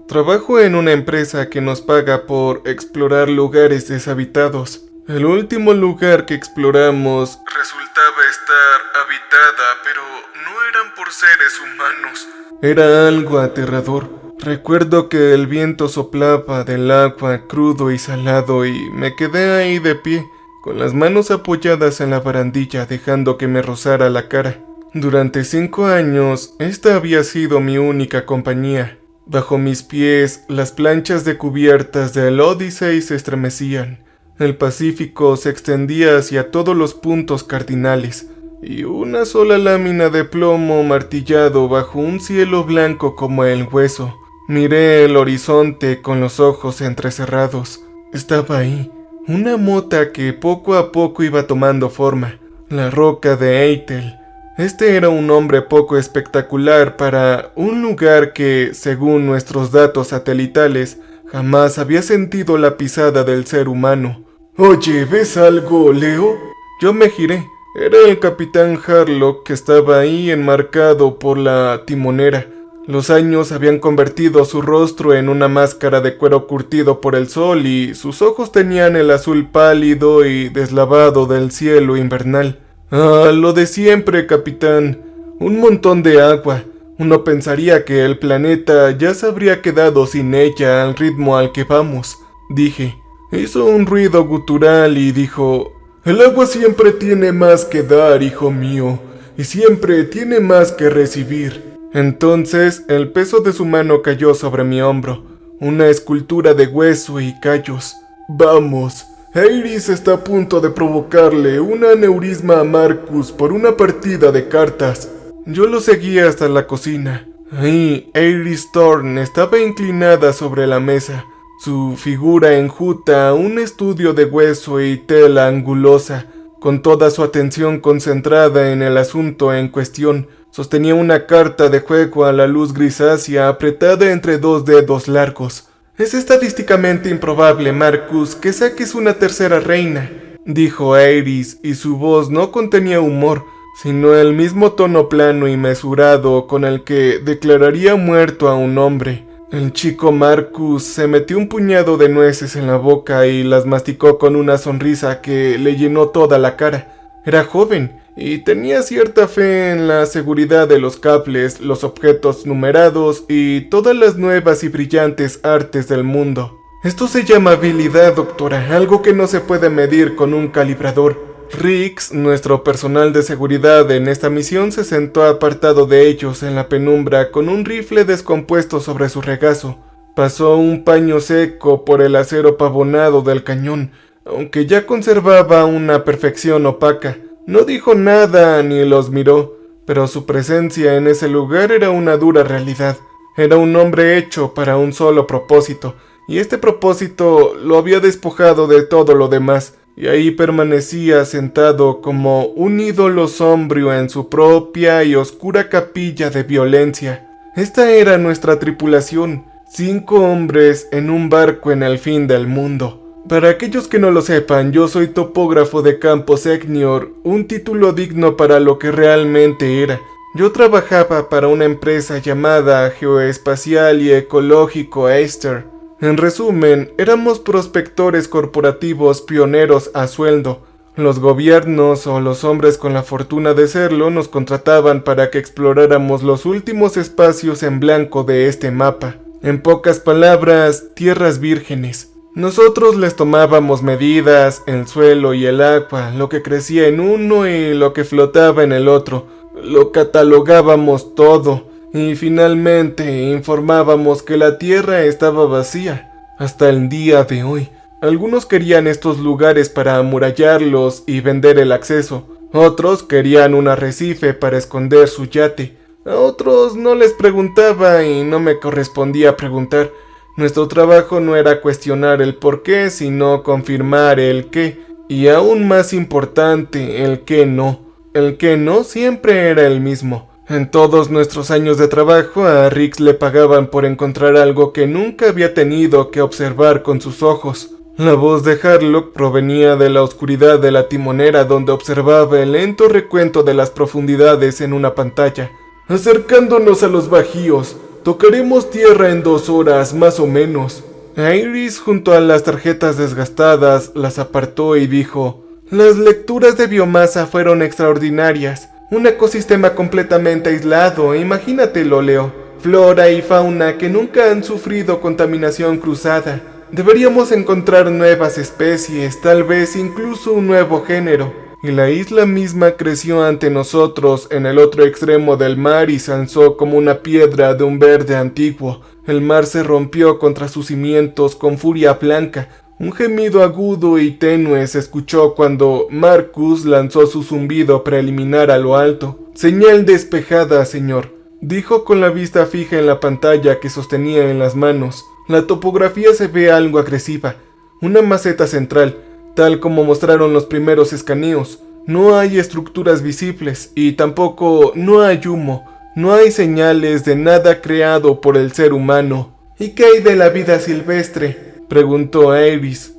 Trabajo en una empresa que nos paga por explorar lugares deshabitados. El último lugar que exploramos resultaba estar habitada, pero no eran por seres humanos. Era algo aterrador. Recuerdo que el viento soplaba del agua crudo y salado y me quedé ahí de pie, con las manos apoyadas en la barandilla dejando que me rozara la cara. Durante 5 años, esta había sido mi única compañía. Bajo mis pies, las planchas de cubiertas del Odyssey se estremecían. El Pacífico se extendía hacia todos los puntos cardinales, y una sola lámina de plomo martillado bajo un cielo blanco como el hueso. Miré el horizonte con los ojos entrecerrados. Estaba ahí, una mota que poco a poco iba tomando forma, la roca de Eitel. Este era un nombre poco espectacular para un lugar que, según nuestros datos satelitales, jamás había sentido la pisada del ser humano. «Oye, ¿ves algo, Leo?» Yo me giré. Era el capitán Harlock que estaba ahí enmarcado por la timonera. Los años habían convertido su rostro en una máscara de cuero curtido por el sol y sus ojos tenían el azul pálido y deslavado del cielo invernal. «Ah, lo de siempre, capitán. Un montón de agua. Uno pensaría que el planeta ya se habría quedado sin ella al ritmo al que vamos», dije. Hizo un ruido gutural y dijo: «El agua siempre tiene más que dar, hijo mío, y siempre tiene más que recibir». Entonces el peso de su mano cayó sobre mi hombro, una escultura de hueso y callos. «Vamos, Iris está a punto de provocarle un aneurisma a Marcus por una partida de cartas». Yo lo seguí hasta la cocina. Ahí, Iris Thorne estaba inclinada sobre la mesa, su figura enjuta, un estudio de hueso y tela angulosa. Con toda su atención concentrada en el asunto en cuestión, sostenía una carta de juego a la luz grisácea apretada entre 2 dedos largos. «Es estadísticamente improbable, Marcus, que saques una tercera reina», dijo Iris, y su voz no contenía humor, sino el mismo tono plano y mesurado con el que declararía muerto a un hombre. El chico Marcus se metió un puñado de nueces en la boca y las masticó con una sonrisa que le llenó toda la cara. Era joven y tenía cierta fe en la seguridad de los cables, los objetos numerados y todas las nuevas y brillantes artes del mundo. «Esto se llama habilidad, doctora, algo que no se puede medir con un calibrador». Riggs, nuestro personal de seguridad en esta misión, se sentó apartado de ellos en la penumbra con un rifle descompuesto sobre su regazo. Pasó un paño seco por el acero pavonado del cañón, aunque ya conservaba una perfección opaca. No dijo nada ni los miró, pero su presencia en ese lugar era una dura realidad. Era un hombre hecho para un solo propósito, y este propósito lo había despojado de todo lo demás. Y ahí permanecía sentado como un ídolo sombrío en su propia y oscura capilla de violencia. Esta era nuestra tripulación, 5 hombres en un barco en el fin del mundo. Para aquellos que no lo sepan, yo soy topógrafo de campo senior, un título digno para lo que realmente era. Yo trabajaba para una empresa llamada Geoespacial y Ecológico Easter. En resumen, éramos prospectores corporativos pioneros a sueldo. Los gobiernos o los hombres con la fortuna de serlo nos contrataban para que exploráramos los últimos espacios en blanco de este mapa. En pocas palabras, tierras vírgenes. Nosotros les tomábamos medidas, el suelo y el agua, lo que crecía en uno y lo que flotaba en el otro. Lo catalogábamos todo. Y finalmente informábamos que la tierra estaba vacía, hasta el día de hoy. Algunos querían estos lugares para amurallarlos y vender el acceso. Otros querían un arrecife para esconder su yate. A otros no les preguntaba y no me correspondía preguntar. Nuestro trabajo no era cuestionar el por qué, sino confirmar el qué. Y aún más importante, el qué no. El qué no siempre era el mismo. En todos nuestros años de trabajo a Riggs le pagaban por encontrar algo que nunca había tenido que observar con sus ojos. La voz de Harlock provenía de la oscuridad de la timonera donde observaba el lento recuento de las profundidades en una pantalla. «Acercándonos a los bajíos, Tocaremos tierra en 2 horas, más o menos. Iris, junto a las tarjetas desgastadas, las apartó y dijo: las lecturas de biomasa fueron extraordinarias. Un ecosistema completamente aislado, imagínatelo, Leo. Flora y fauna que nunca han sufrido contaminación cruzada. Deberíamos encontrar nuevas especies, tal vez incluso un nuevo género. Y la isla misma creció ante nosotros en el otro extremo del mar y se alzó como una piedra de un verde antiguo. El mar se rompió contra sus cimientos con furia blanca. Un gemido agudo y tenue se escuchó cuando Marcus lanzó su zumbido preliminar a lo alto. Señal despejada, señor, dijo con la vista fija en la pantalla que sostenía en las manos. La topografía se ve algo agresiva. Una maceta central, tal como mostraron los primeros escaneos. No hay estructuras visibles y tampoco no hay humo. No hay señales de nada creado por el ser humano. ¿Y qué hay de la vida silvestre?, preguntó Iris.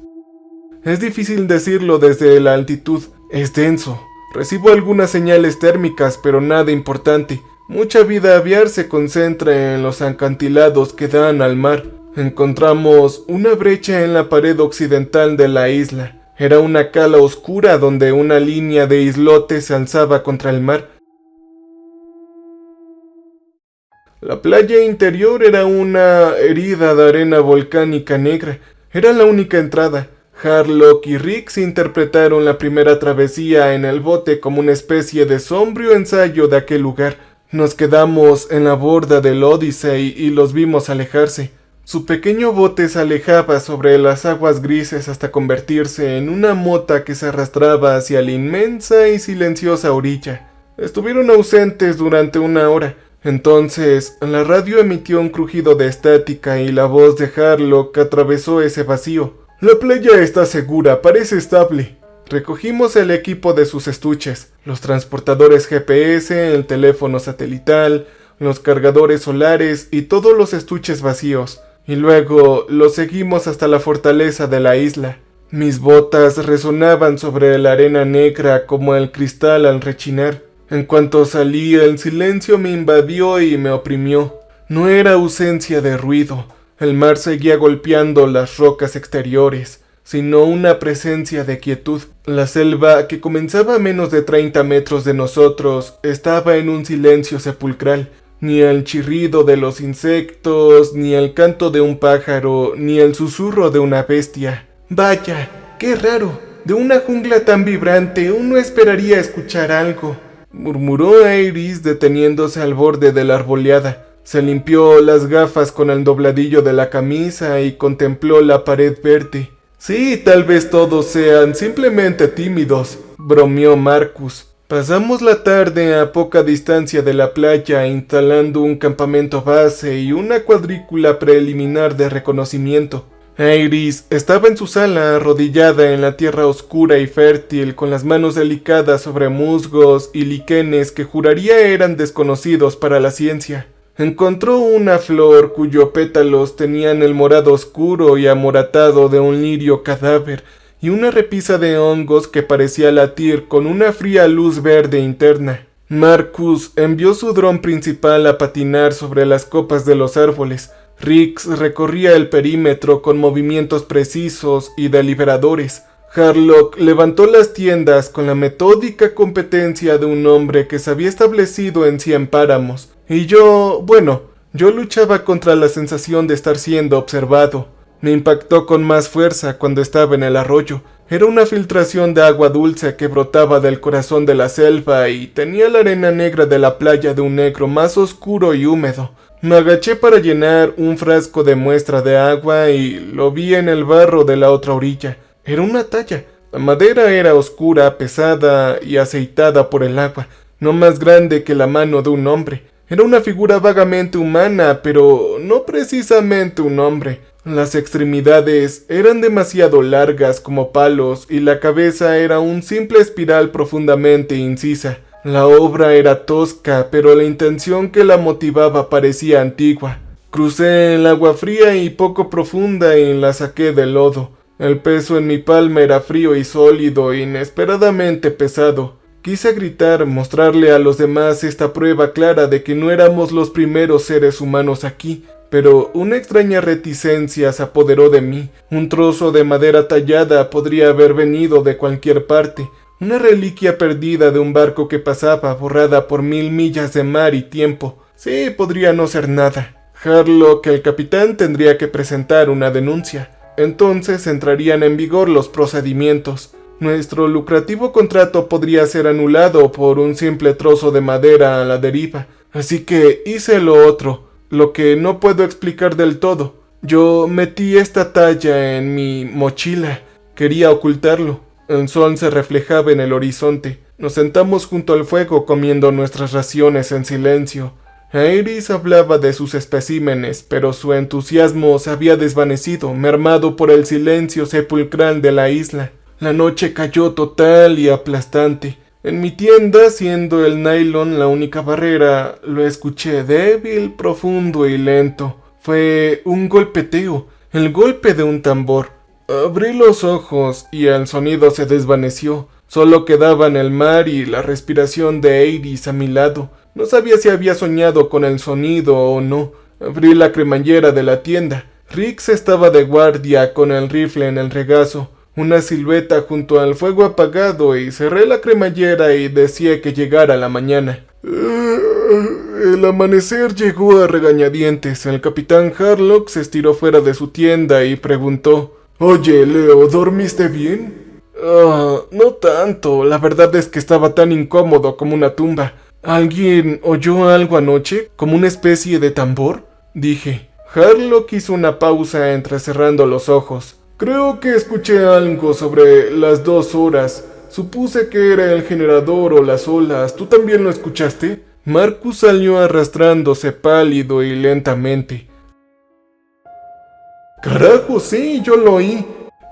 Es difícil decirlo desde la altitud. Es denso. Recibo algunas señales térmicas, pero nada importante. Mucha vida aviar se concentra en los acantilados que dan al mar. Encontramos una brecha en la pared occidental de la isla. Era una cala oscura donde una línea de islotes se alzaba contra el mar. La playa interior era una herida de arena volcánica negra. Era la única entrada. Harlock y Riggs interpretaron la primera travesía en el bote como una especie de sombrío ensayo de aquel lugar. Nos quedamos en la borda del Odyssey y los vimos alejarse. Su pequeño bote se alejaba sobre las aguas grises hasta convertirse en una mota que se arrastraba hacia la inmensa y silenciosa orilla. Estuvieron ausentes durante 1 hora. Entonces, la radio emitió un crujido de estática y la voz de Harlock atravesó ese vacío. La playa está segura, parece estable. Recogimos el equipo de sus estuches, los transportadores GPS, el teléfono satelital, los cargadores solares y todos los estuches vacíos. Y luego los seguimos hasta la fortaleza de la isla. Mis botas resonaban sobre la arena negra como el cristal al rechinar. En cuanto salí, el silencio me invadió y me oprimió. No era ausencia de ruido. El mar seguía golpeando las rocas exteriores, sino una presencia de quietud. La selva, que comenzaba a menos de 30 metros de nosotros, estaba en un silencio sepulcral. Ni el chirrido de los insectos, ni el canto de un pájaro, ni el susurro de una bestia. Vaya, qué raro. De una jungla tan vibrante uno esperaría escuchar algo, murmuró Iris deteniéndose al borde de la arboleada. Se limpió las gafas con el dobladillo de la camisa y contempló la pared verde. Sí, tal vez todos sean simplemente tímidos, bromeó Marcus. Pasamos la tarde a poca distancia de la playa instalando un campamento base y una cuadrícula preliminar de reconocimiento. Iris estaba en su sala arrodillada en la tierra oscura y fértil con las manos delicadas sobre musgos y líquenes que juraría eran desconocidos para la ciencia. Encontró una flor cuyos pétalos tenían el morado oscuro y amoratado de un lirio cadáver y una repisa de hongos que parecía latir con una fría luz verde interna. Marcus envió su dron principal a patinar sobre las copas de los árboles. Riggs recorría el perímetro con movimientos precisos y deliberadores. Harlock levantó las tiendas con la metódica competencia de un hombre que se había establecido en 100 páramos. Y yo luchaba contra la sensación de estar siendo observado. Me impactó con más fuerza cuando estaba en el arroyo. Era una filtración de agua dulce que brotaba del corazón de la selva y tenía la arena negra de la playa de un negro más oscuro y húmedo. Me agaché para llenar un frasco de muestra de agua y lo vi en el barro de la otra orilla. Era una talla. La madera era oscura, pesada y aceitada por el agua, no más grande que la mano de un hombre. Era una figura vagamente humana, pero no precisamente un hombre. Las extremidades eran demasiado largas como palos y la cabeza era un simple espiral profundamente incisa. La obra era tosca, pero la intención que la motivaba parecía antigua. Crucé el agua fría y poco profunda y la saqué del lodo. El peso en mi palma era frío y sólido, inesperadamente pesado. Quise gritar, mostrarle a los demás esta prueba clara de que no éramos los primeros seres humanos aquí, pero una extraña reticencia se apoderó de mí. Un trozo de madera tallada podría haber venido de cualquier parte, una reliquia perdida de un barco que pasaba, borrada por 1000 millas de mar y tiempo. Sí, podría no ser nada. Harlock, el capitán, tendría que presentar una denuncia. Entonces entrarían en vigor los procedimientos. Nuestro lucrativo contrato podría ser anulado por un simple trozo de madera a la deriva. Así que hice lo otro, lo que no puedo explicar del todo. Yo metí esta talla en mi mochila. Quería ocultarlo. El sol se reflejaba en el horizonte. Nos sentamos junto al fuego comiendo nuestras raciones en silencio. Iris hablaba de sus especímenes, pero su entusiasmo se había desvanecido, mermado por el silencio sepulcral de la isla. La noche cayó total y aplastante. En mi tienda, siendo el nylon la única barrera, lo escuché débil, profundo y lento. Fue un golpeteo, el golpe de un tambor. Abrí los ojos y el sonido se desvaneció. Solo quedaban el mar y la respiración de Iris a mi lado. No sabía si había soñado con el sonido o no. Abrí la cremallera de la tienda. Rix estaba de guardia con el rifle en el regazo, una silueta junto al fuego apagado, y cerré la cremallera y deseé que llegara la mañana. El amanecer llegó a regañadientes. El capitán Harlock se estiró fuera de su tienda y preguntó: «Oye, Leo, ¿dormiste bien?» No tanto. La verdad es que estaba tan incómodo como una tumba. ¿Alguien oyó algo anoche? ¿Como una especie de tambor?», dije. Harlock hizo una pausa entrecerrando los ojos. «Creo que escuché algo sobre las 2 horas. Supuse que era el generador o las olas. ¿Tú también lo escuchaste?» Marcus salió arrastrándose pálido y lentamente. «Carajo, sí, yo lo oí.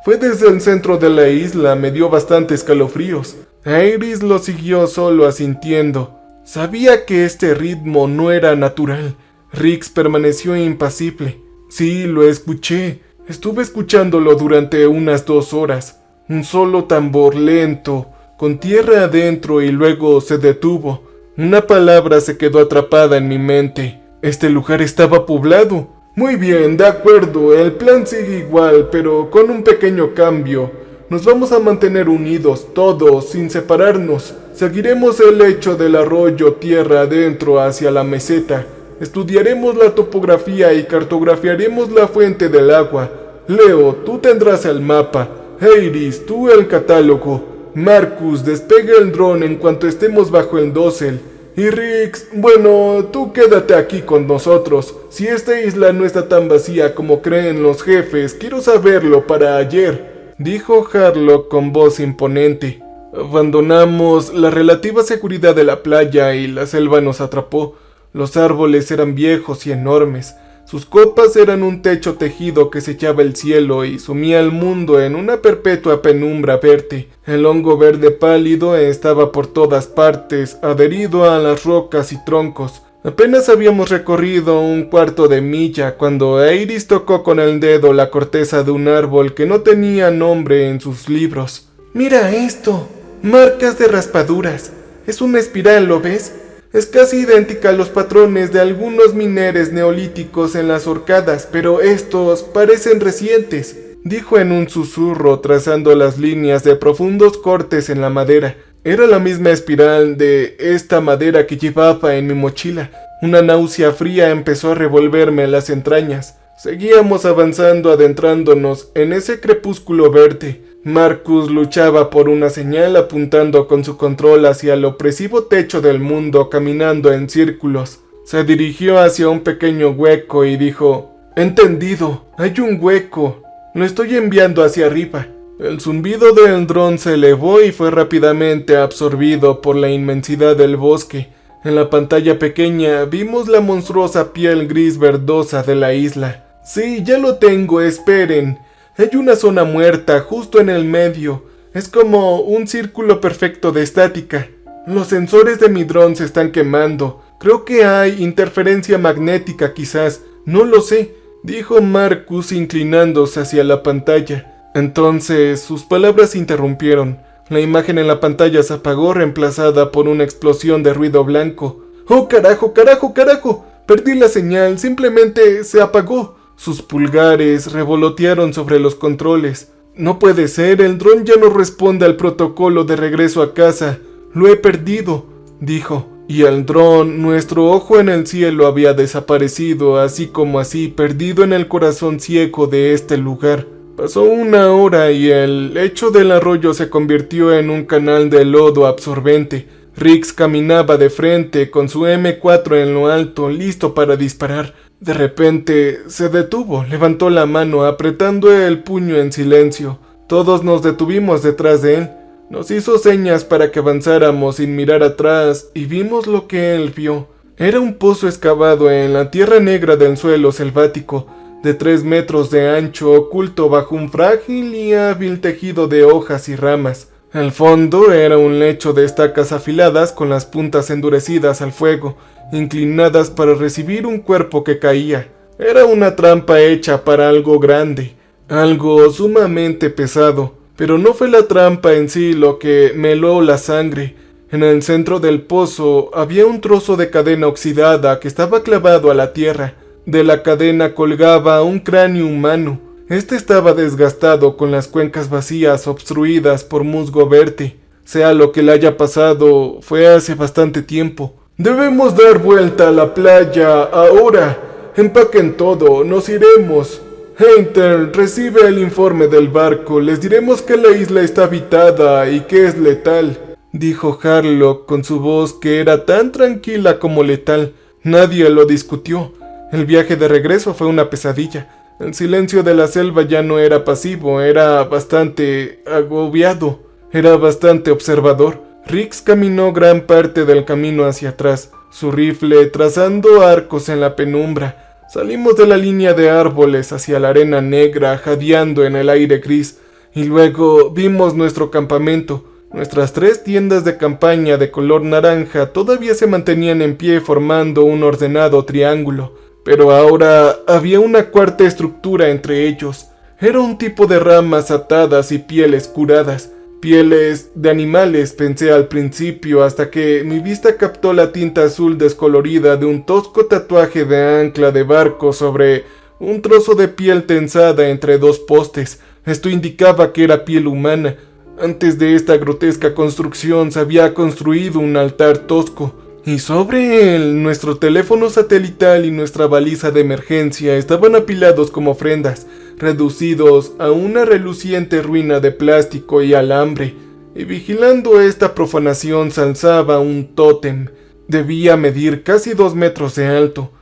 Fue desde el centro de la isla, me dio bastante escalofríos». Iris lo siguió solo asintiendo. Sabía que este ritmo no era natural. Rix permaneció impasible. «Sí, lo escuché. Estuve escuchándolo durante unas 2 horas. Un solo tambor lento, con tierra adentro, y luego se detuvo. Una palabra se quedó atrapada en mi mente. Este lugar estaba poblado». «Muy bien, de acuerdo, el plan sigue igual, pero con un pequeño cambio. Nos vamos a mantener unidos, todos, sin separarnos. Seguiremos el lecho del arroyo tierra adentro hacia la meseta. Estudiaremos la topografía y cartografiaremos la fuente del agua. Leo, tú tendrás el mapa. Iris, tú el catálogo. Marcus, despegue el dron en cuanto estemos bajo el dosel. Y Rix, bueno, tú quédate aquí con nosotros. Si esta isla no está tan vacía como creen los jefes, quiero saberlo para ayer», dijo Harlock con voz imponente. Abandonamos la relativa seguridad de la playa y la selva nos atrapó. Los árboles eran viejos y enormes. Sus copas eran un techo tejido que sellaba el cielo y sumía al mundo en una perpetua penumbra verde. El hongo verde pálido estaba por todas partes, adherido a las rocas y troncos. Apenas habíamos recorrido un cuarto de milla cuando Iris tocó con el dedo la corteza de un árbol que no tenía nombre en sus libros. «Mira esto, marcas de raspaduras. Es una espiral, ¿lo ves? Es casi idéntica a los patrones de algunos mineres neolíticos en las horcadas, pero estos parecen recientes», dijo en un susurro, trazando las líneas de profundos cortes en la madera. Era la misma espiral de esta madera que llevaba en mi mochila. Una náusea fría empezó a revolverme las entrañas. Seguíamos avanzando, adentrándonos en ese crepúsculo verde. Marcus luchaba por una señal, apuntando con su control hacia el opresivo techo del mundo, caminando en círculos. Se dirigió hacia un pequeño hueco y dijo: «Entendido, hay un hueco. Lo estoy enviando hacia arriba». El zumbido del dron se elevó y fue rápidamente absorbido por la inmensidad del bosque. En la pantalla pequeña vimos la monstruosa piel gris verdosa de la isla. «Sí, ya lo tengo, esperen. Hay una zona muerta justo en el medio. Es como un círculo perfecto de estática. Los sensores de mi dron se están quemando. Creo que hay interferencia magnética quizás. No lo sé», dijo Marcus inclinándose hacia la pantalla. Entonces sus palabras se interrumpieron. La imagen en la pantalla se apagó, reemplazada por una explosión de ruido blanco. ¡Oh, carajo, carajo, carajo! Perdí la señal, simplemente se apagó. Sus pulgares revolotearon sobre los controles. No puede ser, el dron ya no responde al protocolo de regreso a casa. Lo he perdido, dijo. Y el dron, nuestro ojo en el cielo, había desaparecido, así como así, perdido en el corazón ciego de este lugar. Pasó una hora y el lecho del arroyo se convirtió en un canal de lodo absorbente. Riggs caminaba de frente con su M4 en lo alto, listo para disparar. De repente se detuvo, levantó la mano apretando el puño en silencio. Todos nos detuvimos detrás de él. Nos hizo señas para que avanzáramos sin mirar atrás y vimos lo que él vio. Era un pozo excavado en la tierra negra del suelo selvático, de 3 metros de ancho, oculto bajo un frágil y hábil tejido de hojas y ramas. El fondo era un lecho de estacas afiladas con las puntas endurecidas al fuego, inclinadas para recibir un cuerpo que caía. Era una trampa hecha para algo grande, algo sumamente pesado. Pero no fue la trampa en sí lo que me heló la sangre. En el centro del pozo había un trozo de cadena oxidada que estaba clavado a la tierra. De la cadena colgaba un cráneo humano. Este estaba desgastado, con las cuencas vacías obstruidas por musgo verde. Sea lo que le haya pasado, fue hace bastante tiempo. Debemos dar vuelta a la playa ahora. Empaquen todo, nos iremos. Hunter, recibe el informe del barco. Les diremos que la isla está habitada y que es letal, dijo Harlock con su voz que era tan tranquila como letal. Nadie lo discutió. El viaje de regreso fue una pesadilla. El silencio de la selva ya no era pasivo, era bastante agobiado, era bastante observador. Riggs caminó gran parte del camino hacia atrás, su rifle trazando arcos en la penumbra. Salimos de la línea de árboles hacia la arena negra, jadeando en el aire gris, y luego vimos nuestro campamento. Nuestras 3 tiendas de campaña de color naranja todavía se mantenían en pie formando un ordenado triángulo, pero ahora había una cuarta estructura entre ellos. Era un tipo de ramas atadas y pieles curadas. Pieles de animales, pensé al principio, hasta que mi vista captó la tinta azul descolorida de un tosco tatuaje de ancla de barco sobre un trozo de piel tensada entre 2 postes. Esto indicaba que era piel humana. Antes de esta grotesca construcción se había construido un altar tosco, y sobre él nuestro teléfono satelital y nuestra baliza de emergencia estaban apilados como ofrendas, reducidos a una reluciente ruina de plástico y alambre, y vigilando esta profanación se alzaba un tótem. Debía medir casi 2 metros de alto.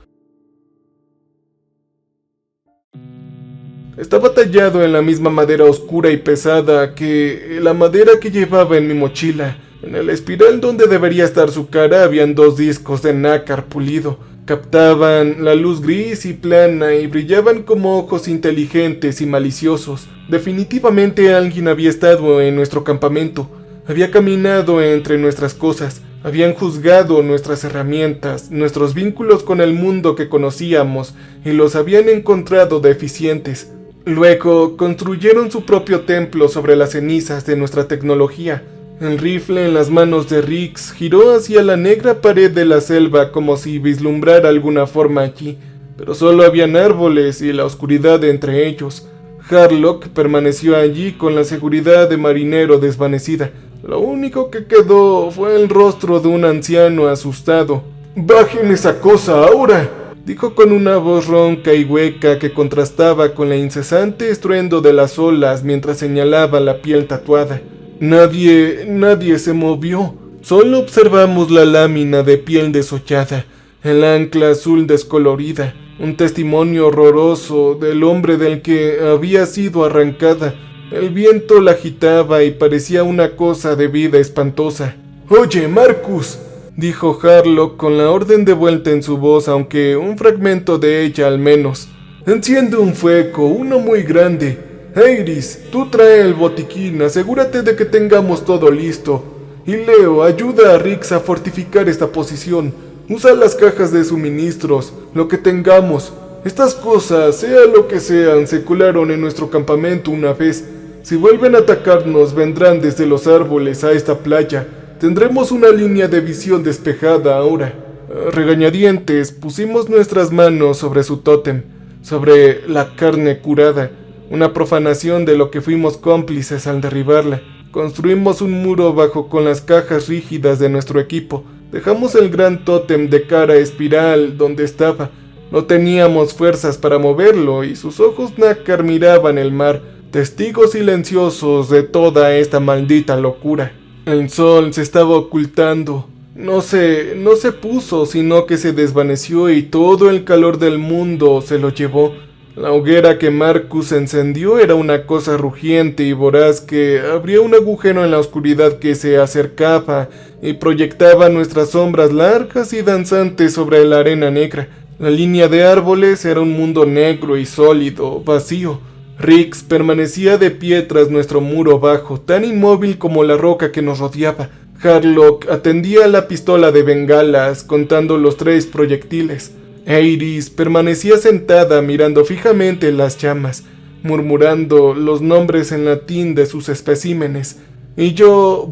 Estaba tallado en la misma madera oscura y pesada que la madera que llevaba en mi mochila. En el espiral donde debería estar su cara habían 2 discos de nácar pulido. Captaban la luz gris y plana y brillaban como ojos inteligentes y maliciosos. Definitivamente alguien había estado en nuestro campamento. Había caminado entre nuestras cosas. Habían juzgado nuestras herramientas, nuestros vínculos con el mundo que conocíamos, y los habían encontrado deficientes. Luego construyeron su propio templo sobre las cenizas de nuestra tecnología. El rifle en las manos de Riggs giró hacia la negra pared de la selva como si vislumbrara alguna forma allí, pero solo habían árboles y la oscuridad entre ellos. Harlock permaneció allí con la seguridad de marinero desvanecida. Lo único que quedó fue el rostro de un anciano asustado. «¡Bajen esa cosa ahora!», dijo con una voz ronca y hueca que contrastaba con el incesante estruendo de las olas mientras señalaba la piel tatuada. Nadie se movió. Solo observamos la lámina de piel deshollada, el ancla azul descolorida, un testimonio horroroso del hombre del que había sido arrancada. El viento la agitaba y parecía una cosa de vida espantosa. «Oye, Marcus», dijo Harlock con la orden de vuelta en su voz, aunque un fragmento de ella al menos. «Enciende un fuego, uno muy grande. Iris, tú trae el botiquín, asegúrate de que tengamos todo listo. Y Leo, ayuda a Riggs a fortificar esta posición. Usa las cajas de suministros, lo que tengamos. Estas cosas, sea lo que sean, se colaron en nuestro campamento una vez. Si vuelven a atacarnos, vendrán desde los árboles a esta playa. Tendremos una línea de visión despejada ahora. A regañadientes, pusimos nuestras manos sobre su tótem, sobre la carne curada, una profanación de lo que fuimos cómplices al derribarla. Construimos un muro bajo con las cajas rígidas de nuestro equipo. Dejamos el gran tótem de cara espiral donde estaba. No teníamos fuerzas para moverlo y sus ojos nácar miraban el mar, testigos silenciosos de toda esta maldita locura. El sol se estaba ocultando. No se puso, sino que se desvaneció y todo el calor del mundo se lo llevó. La hoguera que Marcus encendió era una cosa rugiente y voraz que abría un agujero en la oscuridad que se acercaba y proyectaba nuestras sombras largas y danzantes sobre la arena negra. La línea de árboles era un mundo negro y sólido, vacío. Rix permanecía de pie tras nuestro muro bajo, tan inmóvil como la roca que nos rodeaba. Harlock atendía a la pistola de bengalas, contando los 3 proyectiles. Iris permanecía sentada mirando fijamente las llamas, murmurando los nombres en latín de sus especímenes. Y yo,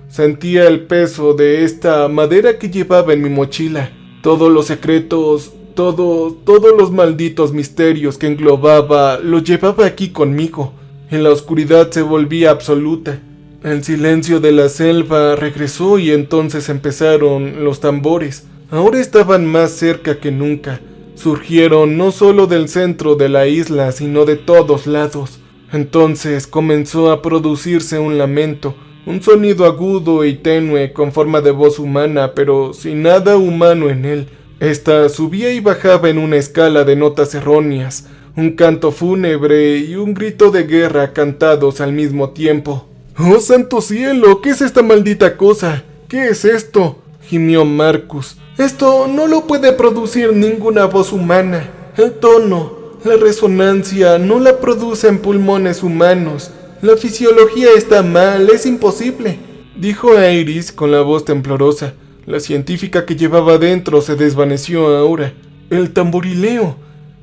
sentía el peso de esta madera que llevaba en mi mochila. Todos los secretos, todos los malditos misterios que englobaba, los llevaba aquí conmigo. En la oscuridad se volvía absoluta. El silencio de la selva regresó y entonces empezaron los tambores. Ahora estaban más cerca que nunca. Surgieron no solo del centro de la isla, sino de todos lados. Entonces comenzó a producirse un lamento, un sonido agudo y tenue con forma de voz humana, pero sin nada humano en él. Esta subía y bajaba en una escala de notas erróneas, un canto fúnebre y un grito de guerra cantados al mismo tiempo. ¡Oh, santo cielo! ¿Qué es esta maldita cosa? ¿Qué es esto?, gimió Marcus. Esto no lo puede producir ninguna voz humana. El tono, la resonancia no la producen pulmones humanos. La fisiología está mal, es imposible, dijo Iris con la voz temblorosa. La científica que llevaba dentro se desvaneció ahora. El tamborileo.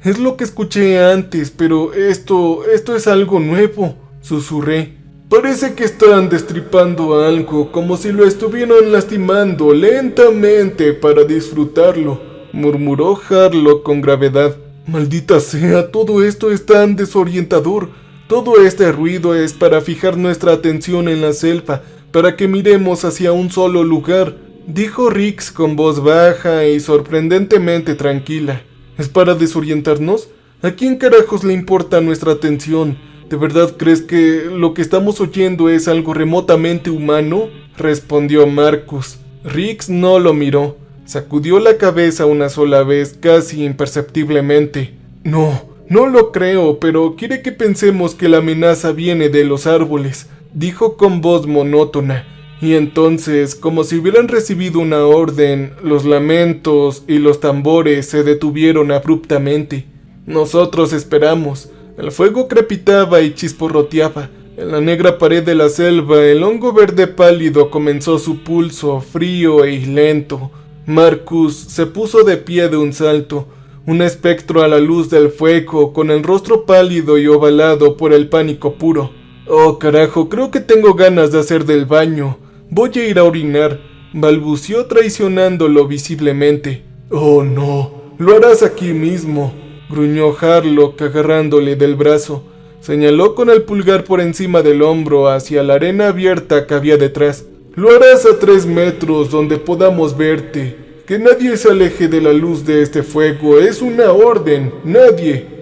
Es lo que escuché antes, pero esto es algo nuevo, susurré. Parece que están destripando algo, como si lo estuvieran lastimando lentamente para disfrutarlo, murmuró Harlock con gravedad. Maldita sea, todo esto es tan desorientador. Todo este ruido es para fijar nuestra atención en la selva, para que miremos hacia un solo lugar, dijo Rix con voz baja y sorprendentemente tranquila. ¿Es para desorientarnos? ¿A quién carajos le importa nuestra atención? ¿De verdad crees que lo que estamos oyendo es algo remotamente humano?, respondió Marcus. Rix no lo miró. Sacudió la cabeza una sola vez, casi imperceptiblemente. No lo creo, pero quiere que pensemos que la amenaza viene de los árboles, dijo con voz monótona. Y entonces, como si hubieran recibido una orden, los lamentos y los tambores se detuvieron abruptamente. Nosotros esperamos. El fuego crepitaba y chisporroteaba. En la negra pared de la selva, el hongo verde pálido comenzó su pulso, frío y lento. Marcus se puso de pie de un salto, un espectro a la luz del fuego, con el rostro pálido y ovalado por el pánico puro. «Oh, carajo, creo que tengo ganas de hacer del baño. Voy a ir a orinar», balbució traicionándolo visiblemente. «Oh, no, lo harás aquí mismo», gruñó Harlock agarrándole del brazo. Señaló con el pulgar por encima del hombro hacia la arena abierta que había detrás. «Lo harás a 3 metros donde podamos verte. Que nadie se aleje de la luz de este fuego. Es una orden. Nadie».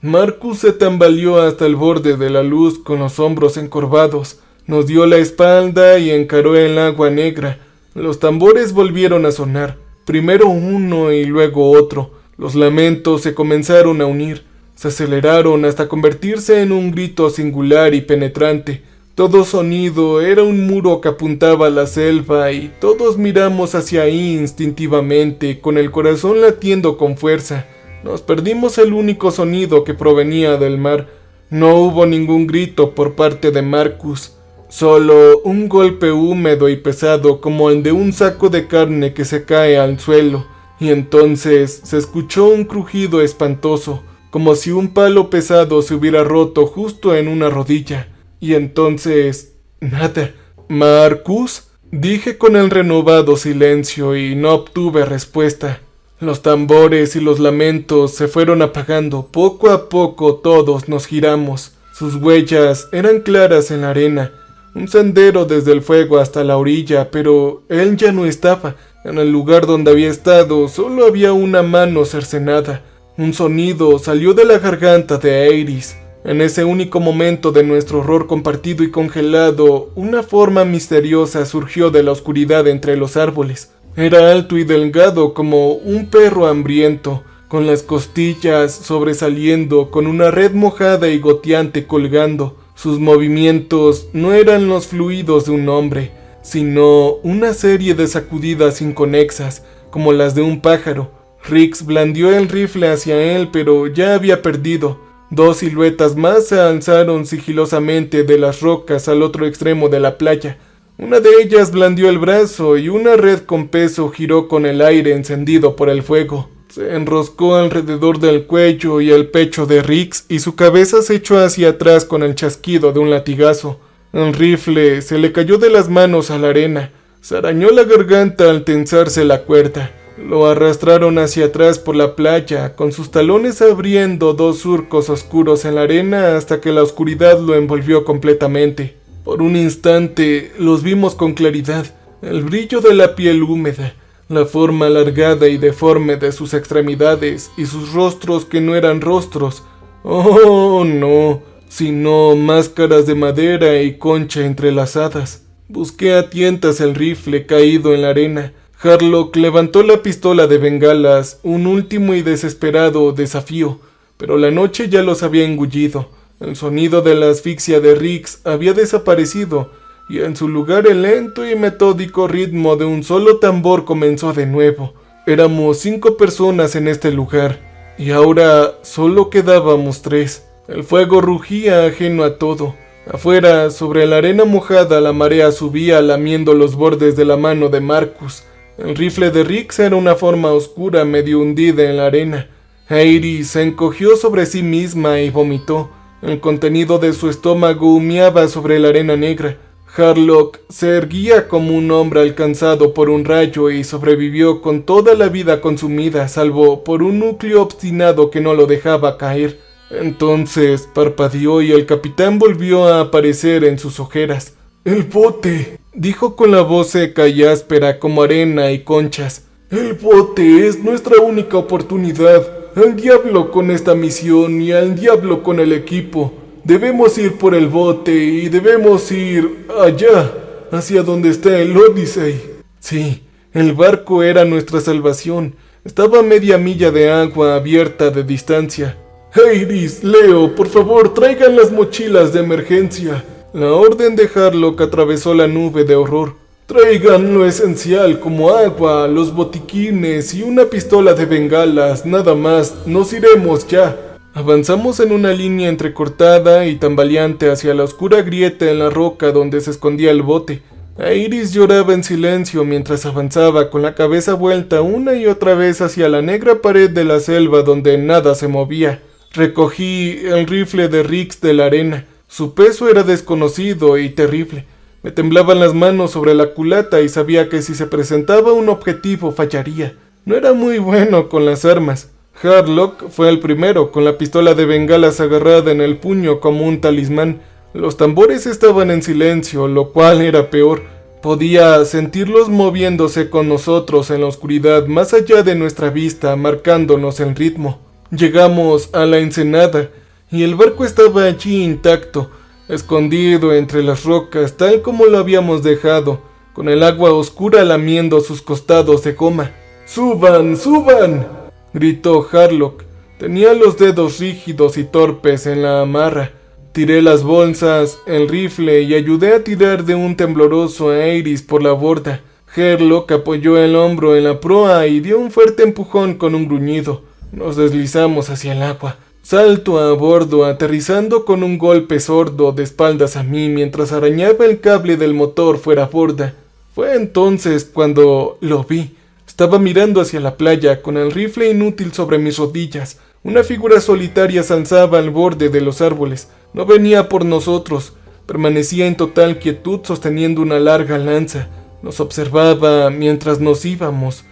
Marcus se tambaleó hasta el borde de la luz con los hombros encorvados. Nos dio la espalda y encaró el agua negra. Los tambores volvieron a sonar, primero uno y luego otro. Los lamentos se comenzaron a unir, se aceleraron hasta convertirse en un grito singular y penetrante. Todo sonido era un muro que apuntaba a la selva y todos miramos hacia ahí instintivamente, con el corazón latiendo con fuerza. Nos perdimos el único sonido que provenía del mar. No hubo ningún grito por parte de Marcus. Solo un golpe húmedo y pesado como el de un saco de carne que se cae al suelo, y entonces se escuchó un crujido espantoso, como si un palo pesado se hubiera roto justo en una rodilla. Y entonces... nada. «¿Marcus?», dije con el renovado silencio y no obtuve respuesta. Los tambores y los lamentos se fueron apagando. Poco a poco todos nos giramos. Sus huellas eran claras en la arena. Un sendero desde el fuego hasta la orilla, pero él ya no estaba. En el lugar donde había estado solo había una mano cercenada. Un sonido salió de la garganta de Aerys. En ese único momento de nuestro horror compartido y congelado, una forma misteriosa surgió de la oscuridad entre los árboles. Era alto y delgado como un perro hambriento, con las costillas sobresaliendo, con una red mojada y goteante colgando. Sus movimientos no eran los fluidos de un hombre, sino una serie de sacudidas inconexas, como las de un pájaro. Rix blandió el rifle hacia él, pero ya había perdido. Dos siluetas más se alzaron sigilosamente de las rocas al otro extremo de la playa. Una de ellas blandió el brazo y una red con peso giró con el aire encendido por el fuego. Se enroscó alrededor del cuello y el pecho de Rix y su cabeza se echó hacia atrás con el chasquido de un latigazo. El rifle se le cayó de las manos a la arena. Se arañó la garganta al tensarse la cuerda. Lo arrastraron hacia atrás por la playa, con sus talones abriendo dos surcos oscuros en la arena hasta que la oscuridad lo envolvió completamente. Por un instante los vimos con claridad, el brillo de la piel húmeda, la forma alargada y deforme de sus extremidades y sus rostros que no eran rostros. ¡Oh, no!, sino máscaras de madera y concha entrelazadas. Busqué a tientas el rifle caído en la arena. Harlock levantó la pistola de bengalas, un último y desesperado desafío, pero la noche ya los había engullido. El sonido de la asfixia de Rix había desaparecido, y en su lugar el lento y metódico ritmo de un solo tambor comenzó de nuevo. Éramos 5 personas en este lugar, y ahora solo quedábamos 3. El fuego rugía ajeno a todo. Afuera, sobre la arena mojada, la marea subía lamiendo los bordes de la mano de Marcus. El rifle de Rix era una forma oscura medio hundida en la arena. Aerys se encogió sobre sí misma y vomitó. El contenido de su estómago humeaba sobre la arena negra. Harlock se erguía como un hombre alcanzado por un rayo y sobrevivió con toda la vida consumida, salvo por un núcleo obstinado que no lo dejaba caer. Entonces parpadeó y el capitán volvió a aparecer en sus ojeras. «El bote», dijo con la voz seca y áspera como arena y conchas. «El bote es nuestra única oportunidad. Al diablo con esta misión y al diablo con el equipo. Debemos ir por el bote y debemos ir allá, hacia donde está el Odyssey». Sí, el barco era nuestra salvación. Estaba a media milla de agua abierta de distancia. «Aerys, Leo, por favor, traigan las mochilas de emergencia». La orden de Harlock atravesó la nube de horror. «Traigan lo esencial como agua, los botiquines y una pistola de bengalas, nada más, nos iremos ya». Avanzamos en una línea entrecortada y tambaleante hacia la oscura grieta en la roca donde se escondía el bote. Aerys lloraba en silencio mientras avanzaba con la cabeza vuelta una y otra vez hacia la negra pared de la selva donde nada se movía. Recogí el rifle de Rix de la arena. Su peso era desconocido y terrible. Me temblaban las manos sobre la culata y sabía que si se presentaba un objetivo fallaría. No era muy bueno con las armas. Harlock fue el primero, con la pistola de bengalas agarrada en el puño como un talismán. Los tambores estaban en silencio, lo cual era peor. Podía sentirlos moviéndose con nosotros en la oscuridad más allá de nuestra vista, marcándonos el ritmo. Llegamos a la ensenada y el barco estaba allí intacto, escondido entre las rocas tal como lo habíamos dejado, con el agua oscura lamiendo sus costados de goma. «¡Suban, suban!», gritó Harlock. Tenía los dedos rígidos y torpes en la amarra. Tiré las bolsas, el rifle y ayudé a tirar de un tembloroso Aerys por la borda. Harlock apoyó el hombro en la proa y dio un fuerte empujón con un gruñido. Nos deslizamos hacia el agua. Salto a bordo, aterrizando con un golpe sordo de espaldas a mí mientras arañaba el cable del motor fuera borda. Fue entonces cuando lo vi. Estaba mirando hacia la playa, con el rifle inútil sobre mis rodillas. Una figura solitaria se alzaba al borde de los árboles. No venía por nosotros. Permanecía en total quietud sosteniendo una larga lanza. Nos observaba mientras nos íbamos.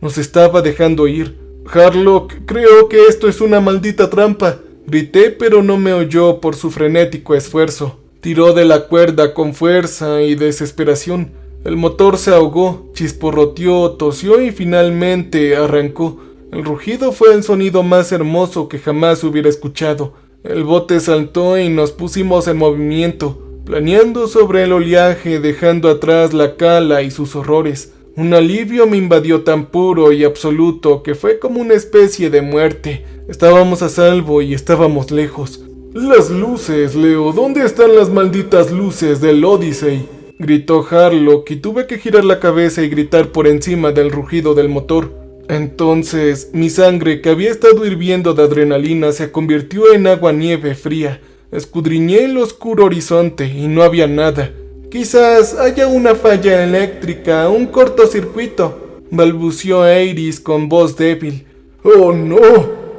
Nos estaba dejando ir. «Harlock, creo que esto es una maldita trampa», grité, pero no me oyó por su frenético esfuerzo. Tiró de la cuerda con fuerza y desesperación. El motor se ahogó, chisporroteó, tosió y finalmente arrancó. El rugido fue el sonido más hermoso que jamás hubiera escuchado. El bote saltó y nos pusimos en movimiento, planeando sobre el oleaje, dejando atrás la cala y sus horrores. Un alivio me invadió tan puro y absoluto que fue como una especie de muerte. Estábamos a salvo y estábamos lejos. «Las luces, Leo, ¿dónde están las malditas luces del Odyssey?», gritó Harlock, y tuve que girar la cabeza y gritar por encima del rugido del motor. Entonces, mi sangre, que había estado hirviendo de adrenalina, se convirtió en agua nieve fría. Escudriñé el oscuro horizonte y no había nada. «Quizás haya una falla eléctrica, un cortocircuito», balbuceó Iris con voz débil. «¡Oh, no!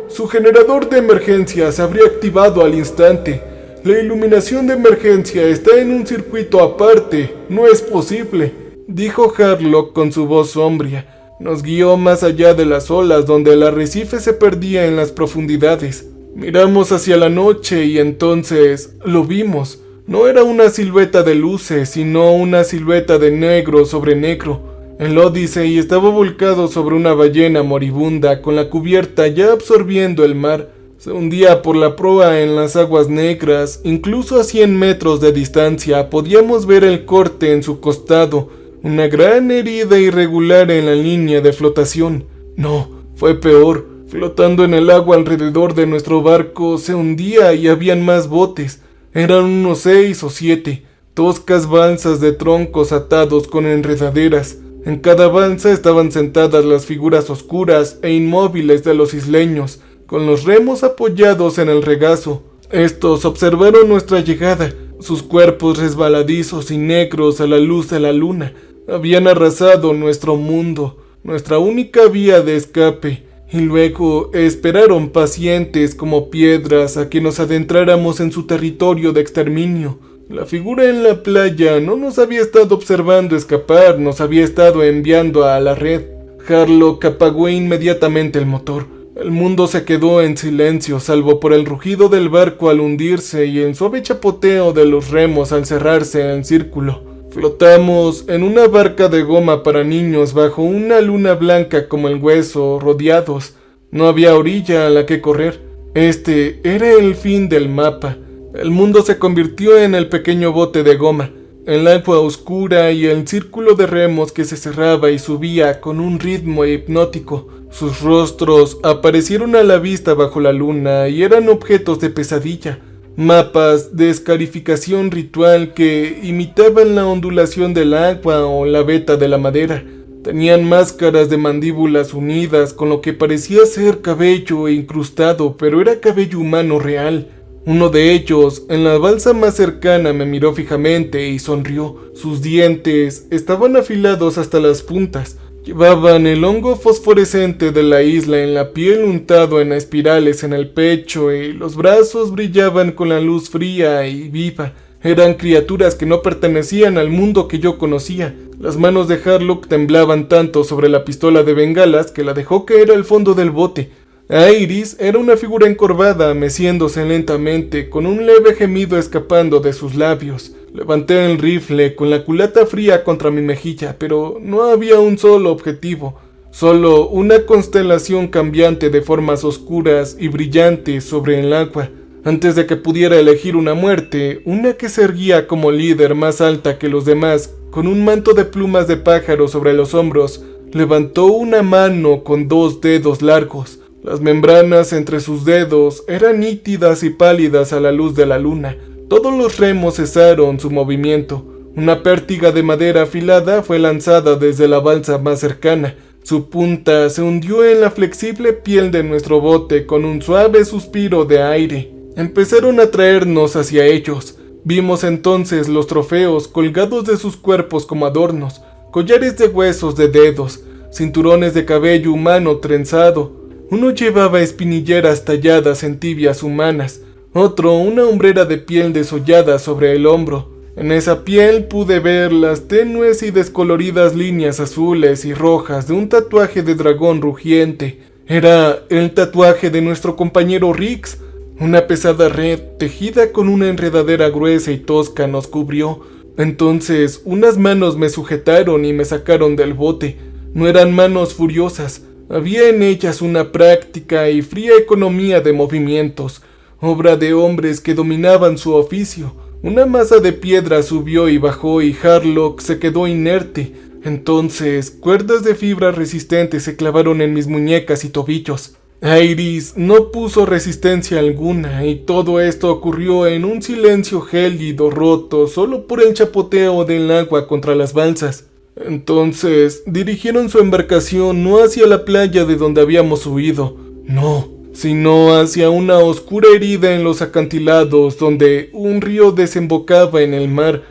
Su generador de emergencia se habría activado al instante. La iluminación de emergencia está en un circuito aparte. No es posible», dijo Harlock con su voz sombría. Nos guió más allá de las olas, donde el arrecife se perdía en las profundidades. Miramos hacia la noche y entonces lo vimos. No era una silueta de luces, sino una silueta de negro sobre negro. El Odyssey estaba volcado sobre una ballena moribunda, con la cubierta ya absorbiendo el mar. Se hundía por la proa en las aguas negras. Incluso a 100 metros de distancia podíamos ver el corte en su costado, una gran herida irregular en la línea de flotación. No, fue peor. Flotando en el agua alrededor de nuestro barco se hundía y habían más botes. Eran unos 6 o 7, toscas balsas de troncos atados con enredaderas. En cada balsa estaban sentadas las figuras oscuras e inmóviles de los isleños, con los remos apoyados en el regazo. Estos observaron nuestra llegada, sus cuerpos resbaladizos y negros a la luz de la luna. Habían arrasado nuestro mundo, nuestra única vía de escape. Y luego esperaron pacientes como piedras a que nos adentráramos en su territorio de exterminio. La figura en la playa no nos había estado observando escapar, nos había estado enviando a la red. Harlock apagó inmediatamente el motor. El mundo se quedó en silencio, salvo por el rugido del barco al hundirse y el suave chapoteo de los remos al cerrarse en círculo. Flotamos en una barca de goma para niños bajo una luna blanca como el hueso, rodeados. No había orilla a la que correr. Este era el fin del mapa. El mundo se convirtió en el pequeño bote de goma, el agua oscura y el círculo de remos que se cerraba y subía con un ritmo hipnótico. Sus rostros aparecieron a la vista bajo la luna y eran objetos de pesadilla. Mapas de escarificación ritual que imitaban la ondulación del agua o la veta de la madera. Tenían máscaras de mandíbulas unidas con lo que parecía ser cabello incrustado, pero era cabello humano real. Uno de ellos, en la balsa más cercana, me miró fijamente y sonrió. Sus dientes estaban afilados hasta las puntas. Llevaban el hongo fosforescente de la isla en la piel untado en espirales en el pecho y los brazos brillaban con la luz fría y viva. Eran criaturas que no pertenecían al mundo que yo conocía. Las manos de Harlock temblaban tanto sobre la pistola de bengalas que la dejó caer al fondo del bote. Iris era una figura encorvada, meciéndose lentamente, con un leve gemido escapando de sus labios. Levanté el rifle con la culata fría contra mi mejilla, pero no había un solo objetivo, solo una constelación cambiante de formas oscuras y brillantes sobre el agua. Antes de que pudiera elegir una muerte, una que se erguía como líder más alta que los demás, con un manto de plumas de pájaro sobre los hombros, levantó una mano con 2 dedos largos. Las membranas entre sus dedos eran nítidas y pálidas a la luz de la luna. Todos los remos cesaron su movimiento. Una pértiga de madera afilada fue lanzada desde la balsa más cercana. Su punta se hundió en la flexible piel de nuestro bote con un suave suspiro de aire. Empezaron a traernos hacia ellos. Vimos entonces los trofeos colgados de sus cuerpos como adornos, collares de huesos de dedos, cinturones de cabello humano trenzado. Uno llevaba espinilleras talladas en tibias humanas, otro una hombrera de piel desollada sobre el hombro. En esa piel pude ver las tenues y descoloridas líneas azules y rojas de un tatuaje de dragón rugiente. Era el tatuaje de nuestro compañero Rix. Una pesada red, tejida con una enredadera gruesa y tosca, nos cubrió. Entonces, unas manos me sujetaron y me sacaron del bote. No eran manos furiosas. Había en ellas una práctica y fría economía de movimientos, obra de hombres que dominaban su oficio. Una masa de piedra subió y bajó y Harlock se quedó inerte. Entonces, cuerdas de fibra resistentes se clavaron en mis muñecas y tobillos. Iris no puso resistencia alguna y todo esto ocurrió en un silencio gélido roto solo por el chapoteo del agua contra las balsas. Entonces dirigieron su embarcación no hacia la playa de donde habíamos huido, no, sino hacia una oscura herida en los acantilados donde un río desembocaba en el mar.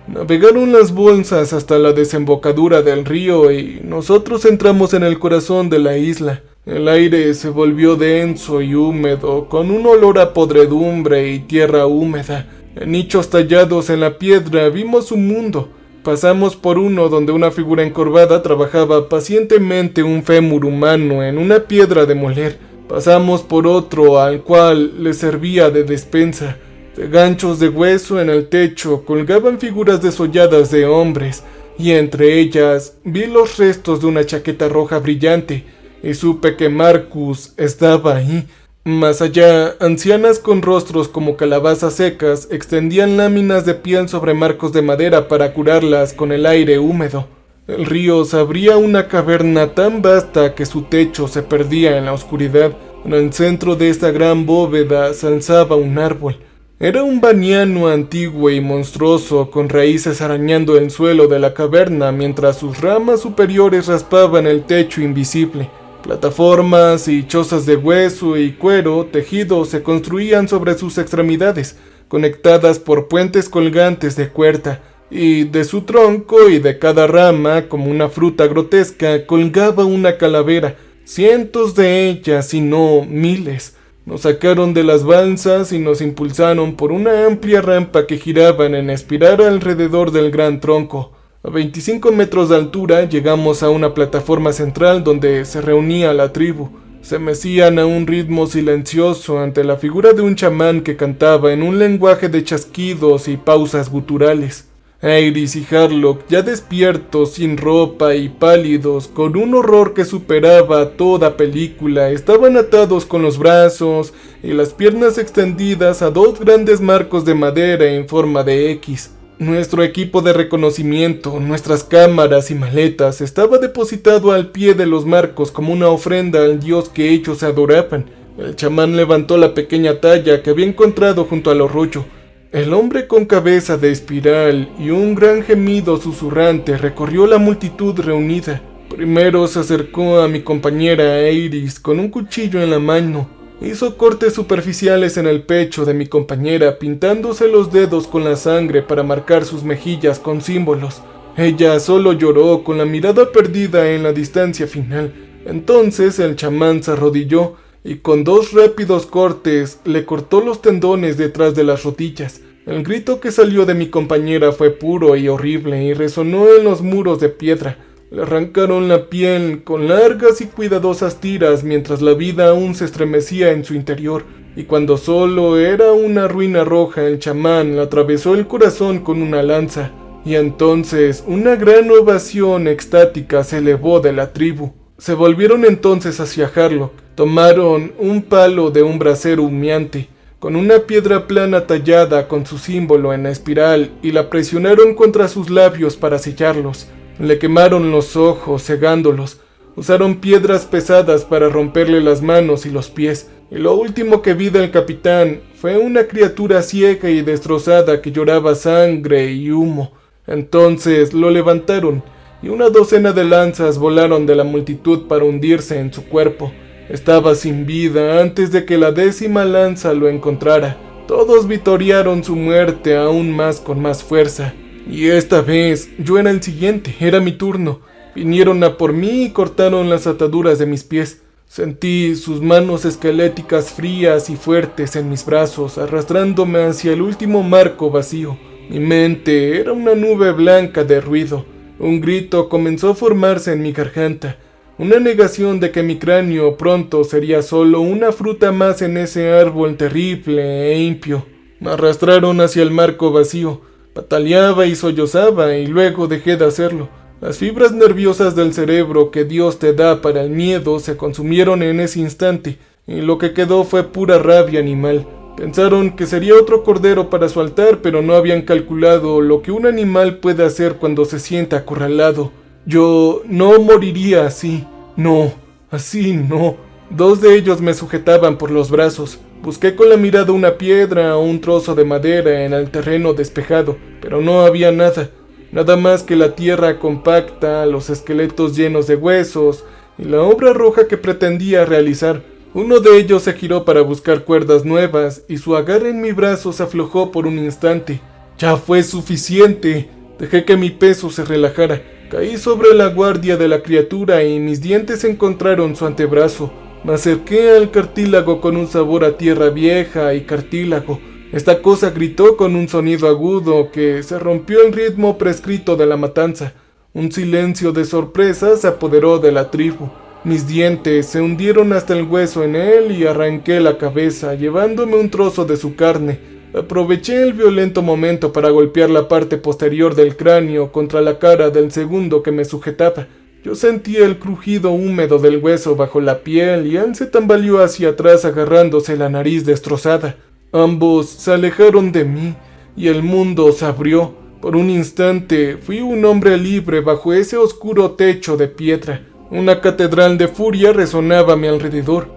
Navegaron las bolsas hasta la desembocadura del río y nosotros entramos en el corazón de la isla. El aire se volvió denso y húmedo, con un olor a podredumbre y tierra húmeda. En nichos tallados en la piedra vimos un mundo. Pasamos por uno donde una figura encorvada trabajaba pacientemente un fémur humano en una piedra de moler. Pasamos por otro al cual le servía de despensa. De ganchos de hueso en el techo colgaban figuras desolladas de hombres, y entre ellas vi los restos de una chaqueta roja brillante, y supe que Marcus estaba ahí. Más allá, ancianas con rostros como calabazas secas extendían láminas de piel sobre marcos de madera para curarlas con el aire húmedo. El río se abría una caverna tan vasta que su techo se perdía en la oscuridad. En el centro de esta gran bóveda se alzaba un árbol. Era un baniano antiguo y monstruoso, con raíces arañando el suelo de la caverna mientras sus ramas superiores raspaban el techo invisible. Plataformas y chozas de hueso y cuero tejido se construían sobre sus extremidades, conectadas por puentes colgantes de cuerda, y de su tronco y de cada rama, como una fruta grotesca, colgaba una calavera, cientos de ellas, si no miles. Nos sacaron de las balsas y nos impulsaron por una amplia rampa que giraban en espiral alrededor del gran tronco. A 25 metros de altura llegamos a una plataforma central donde se reunía la tribu. Se mecían a un ritmo silencioso ante la figura de un chamán que cantaba en un lenguaje de chasquidos y pausas guturales. Iris y Harlock, ya despiertos, sin ropa y pálidos, con un horror que superaba toda película, estaban atados con los brazos y las piernas extendidas a dos grandes marcos de madera en forma de X. Nuestro equipo de reconocimiento, nuestras cámaras y maletas estaba depositado al pie de los marcos como una ofrenda al dios que ellos adoraban. El chamán levantó la pequeña talla que había encontrado junto al arroyo. El hombre con cabeza de espiral y un gran gemido susurrante recorrió la multitud reunida. Primero se acercó a mi compañera Iris con un cuchillo en la mano. Hizo cortes superficiales en el pecho de mi compañera, pintándose los dedos con la sangre para marcar sus mejillas con símbolos. Ella solo lloró con la mirada perdida en la distancia final. Entonces el chamán se arrodilló y con dos rápidos cortes le cortó los tendones detrás de las rodillas. El grito que salió de mi compañera fue puro y horrible y resonó en los muros de piedra. Le arrancaron la piel con largas y cuidadosas tiras mientras la vida aún se estremecía en su interior, y cuando solo era una ruina roja, el chamán le atravesó el corazón con una lanza, y entonces una gran ovación extática se elevó de la tribu. Se volvieron entonces hacia Harlock, tomaron un palo de un brasero humeante, con una piedra plana tallada con su símbolo en espiral, y la presionaron contra sus labios para sellarlos. Le quemaron los ojos, cegándolos. Usaron piedras pesadas para romperle las manos y los pies. Y lo último que vi del capitán fue una criatura ciega y destrozada que lloraba sangre y humo. Entonces lo levantaron, y una docena de lanzas volaron de la multitud para hundirse en su cuerpo. Estaba sin vida antes de que la 10ª lanza lo encontrara. Todos vitorearon su muerte aún más con más fuerza. Y esta vez yo era el siguiente, era mi turno. Vinieron a por mí y cortaron las ataduras de mis pies. Sentí sus manos esqueléticas frías y fuertes en mis brazos, arrastrándome hacia el último marco vacío. Mi mente era una nube blanca de ruido. Un grito comenzó a formarse en mi garganta. Una negación de que mi cráneo pronto sería solo una fruta más en ese árbol terrible e impío. Me arrastraron hacia el marco vacío. Pataleaba y sollozaba y luego dejé de hacerlo. Las fibras nerviosas del cerebro que Dios te da para el miedo se consumieron en ese instante y lo que quedó fue pura rabia animal. Pensaron que sería otro cordero para su altar, pero no habían calculado lo que un animal puede hacer cuando se siente acorralado. Yo no moriría así. No, así no. 2 de ellos me sujetaban por los brazos. Busqué con la mirada una piedra o un trozo de madera en el terreno despejado, pero no había nada. Nada más que la tierra compacta, los esqueletos llenos de huesos y la obra roja que pretendía realizar. Uno de ellos se giró para buscar cuerdas nuevas y su agarre en mi brazo se aflojó por un instante. Ya fue suficiente. Dejé que mi peso se relajara. Caí sobre la guardia de la criatura y mis dientes encontraron su antebrazo. Me acerqué al cartílago con un sabor a tierra vieja y cartílago. Esta cosa gritó con un sonido agudo que se rompió el ritmo prescrito de la matanza. Un silencio de sorpresa se apoderó de la tribu. Mis dientes se hundieron hasta el hueso en él y arranqué la cabeza, llevándome un trozo de su carne. Aproveché el violento momento para golpear la parte posterior del cráneo contra la cara del segundo que me sujetaba. Yo sentí el crujido húmedo del hueso bajo la piel y él se tambaleó hacia atrás agarrándose la nariz destrozada. Ambos se alejaron de mí y el mundo se abrió. Por un instante fui un hombre libre bajo ese oscuro techo de piedra. Una catedral de furia resonaba a mi alrededor.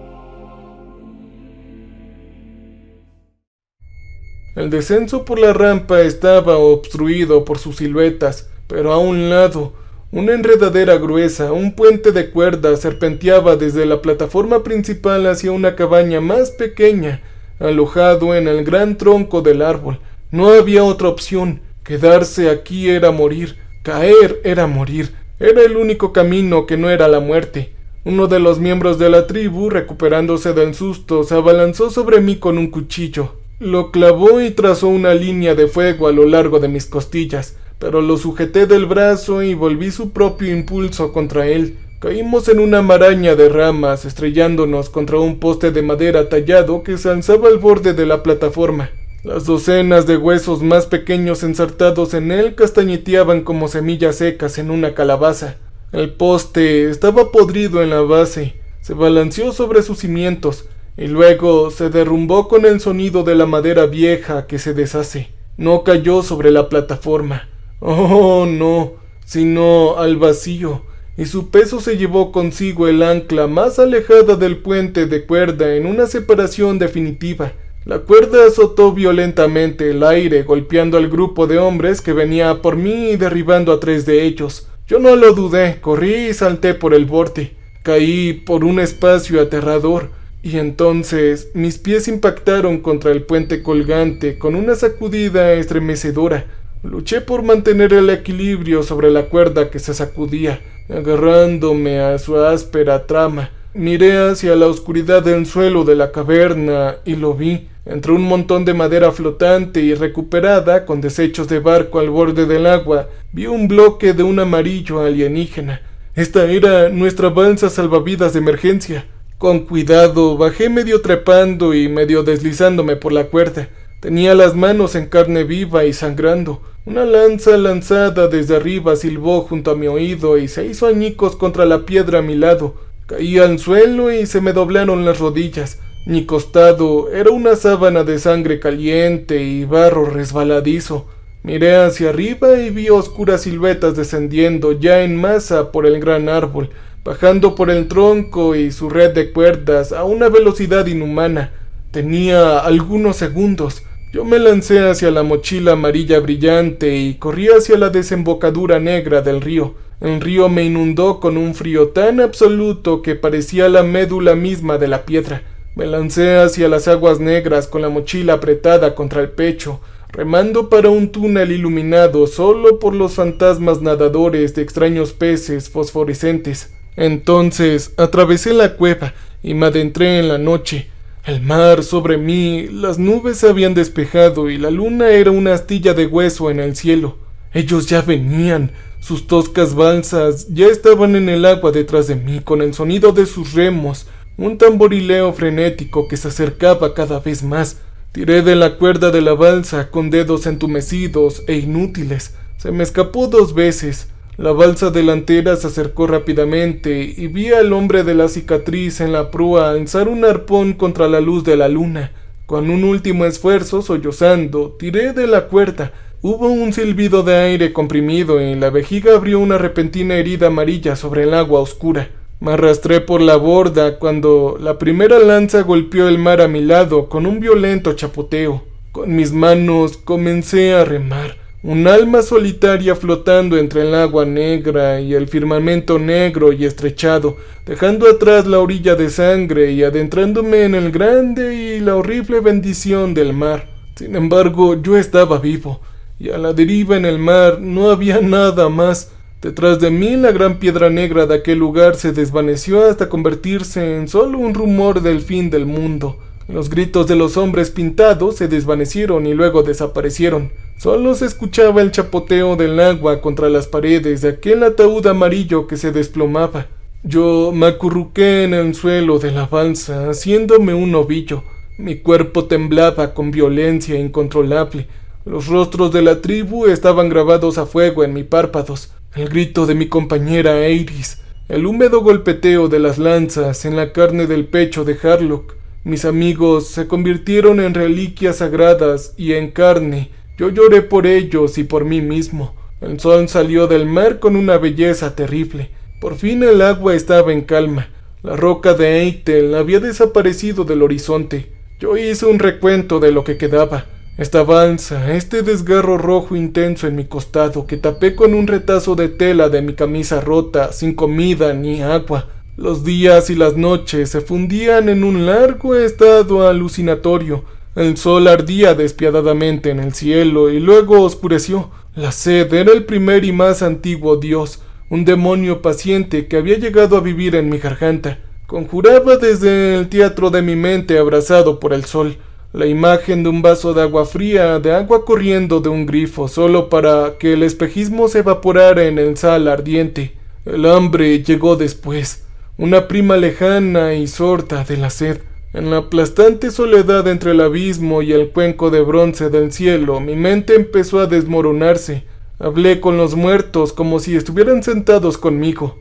El descenso por la rampa estaba obstruido por sus siluetas, pero a un lado, una enredadera gruesa, un puente de cuerda serpenteaba desde la plataforma principal hacia una cabaña más pequeña, alojado en el gran tronco del árbol. No había otra opción. Quedarse aquí era morir. Caer era morir. Era el único camino que no era la muerte. Uno de los miembros de la tribu, recuperándose del susto, se abalanzó sobre mí con un cuchillo. Lo clavó y trazó una línea de fuego a lo largo de mis costillas, pero lo sujeté del brazo y volví su propio impulso contra él. Caímos en una maraña de ramas, estrellándonos contra un poste de madera tallado que se alzaba al borde de la plataforma. Las docenas de huesos más pequeños ensartados en él castañeteaban como semillas secas en una calabaza. El poste estaba podrido en la base, se balanceó sobre sus cimientos y luego se derrumbó con el sonido de la madera vieja que se deshace. No cayó sobre la plataforma. Oh, no, sino al vacío. Y su peso se llevó consigo el ancla más alejada del puente de cuerda en una separación definitiva. La cuerda azotó violentamente el aire, golpeando al grupo de hombres que venía por mí y derribando a 3 de ellos. Yo no lo dudé, corrí y salté por el borde. Caí por un espacio aterrador, y entonces mis pies impactaron contra el puente colgante con una sacudida estremecedora. Luché por mantener el equilibrio sobre la cuerda que se sacudía, agarrándome a su áspera trama. Miré hacia la oscuridad del suelo de la caverna y lo vi. Entre un montón de madera flotante y recuperada, con desechos de barco al borde del agua, vi un bloque de un amarillo alienígena. Esta era nuestra balsa salvavidas de emergencia. Con cuidado bajé medio trepando y medio deslizándome por la cuerda. Tenía las manos en carne viva y sangrando. Una lanza lanzada desde arriba silbó junto a mi oído y se hizo añicos contra la piedra a mi lado. Caí al suelo y se me doblaron las rodillas. Mi costado era una sábana de sangre caliente y barro resbaladizo. Miré hacia arriba y vi oscuras siluetas descendiendo ya en masa por el gran árbol, bajando por el tronco y su red de cuerdas a una velocidad inhumana. Tenía algunos segundos. Yo me lancé hacia la mochila amarilla brillante y corrí hacia la desembocadura negra del río. El río me inundó con un frío tan absoluto que parecía la médula misma de la piedra. Me lancé hacia las aguas negras con la mochila apretada contra el pecho, remando para un túnel iluminado solo por los fantasmas nadadores de extraños peces fosforescentes. Entonces atravesé la cueva y me adentré en la noche. El mar sobre mí, las nubes se habían despejado y la luna era una astilla de hueso en el cielo. Ellos ya venían, sus toscas balsas ya estaban en el agua detrás de mí con el sonido de sus remos, un tamborileo frenético que se acercaba cada vez más. Tiré de la cuerda de la balsa con dedos entumecidos e inútiles. Se me escapó 2 veces. La balsa delantera se acercó rápidamente y vi al hombre de la cicatriz en la proa alzar un arpón contra la luz de la luna. Con un último esfuerzo, sollozando, tiré de la cuerda. Hubo un silbido de aire comprimido y la vejiga abrió una repentina herida amarilla sobre el agua oscura. Me arrastré por la borda cuando la primera lanza golpeó el mar a mi lado con un violento chapoteo. Con mis manos comencé a remar. Un alma solitaria flotando entre el agua negra y el firmamento negro y estrechado, dejando atrás la orilla de sangre y adentrándome en el grande y la horrible bendición del mar. Sin embargo, yo estaba vivo, y a la deriva en el mar no había nada más. Detrás de mí la gran piedra negra de aquel lugar se desvaneció hasta convertirse en solo un rumor del fin del mundo. Los gritos de los hombres pintados se desvanecieron y luego desaparecieron. Solo se escuchaba el chapoteo del agua contra las paredes de aquel ataúd amarillo que se desplomaba. Yo me acurruqué en el suelo de la balsa, haciéndome un ovillo. Mi cuerpo temblaba con violencia incontrolable. Los rostros de la tribu estaban grabados a fuego en mis párpados. El grito de mi compañera Iris, el húmedo golpeteo de las lanzas en la carne del pecho de Harlock. Mis amigos se convirtieron en reliquias sagradas y en carne. Yo lloré por ellos y por mí mismo. El sol salió del mar con una belleza terrible. Por fin el agua estaba en calma. La roca de Eitel había desaparecido del horizonte. Yo hice un recuento de lo que quedaba. Esta balsa, este desgarro rojo intenso en mi costado que tapé con un retazo de tela de mi camisa rota, sin comida ni agua. Los días y las noches se fundían en un largo estado alucinatorio. El sol ardía despiadadamente en el cielo y luego oscureció. La sed era el primer y más antiguo dios, un demonio paciente que había llegado a vivir en mi garganta. Conjuraba desde el teatro de mi mente abrazado por el sol, la imagen de un vaso de agua fría, de agua corriendo de un grifo, solo para que el espejismo se evaporara en el sal ardiente. El hambre llegó después, una prima lejana y sorda de la sed. En la aplastante soledad entre el abismo y el cuenco de bronce del cielo, mi mente empezó a desmoronarse. Hablé con los muertos como si estuvieran sentados conmigo.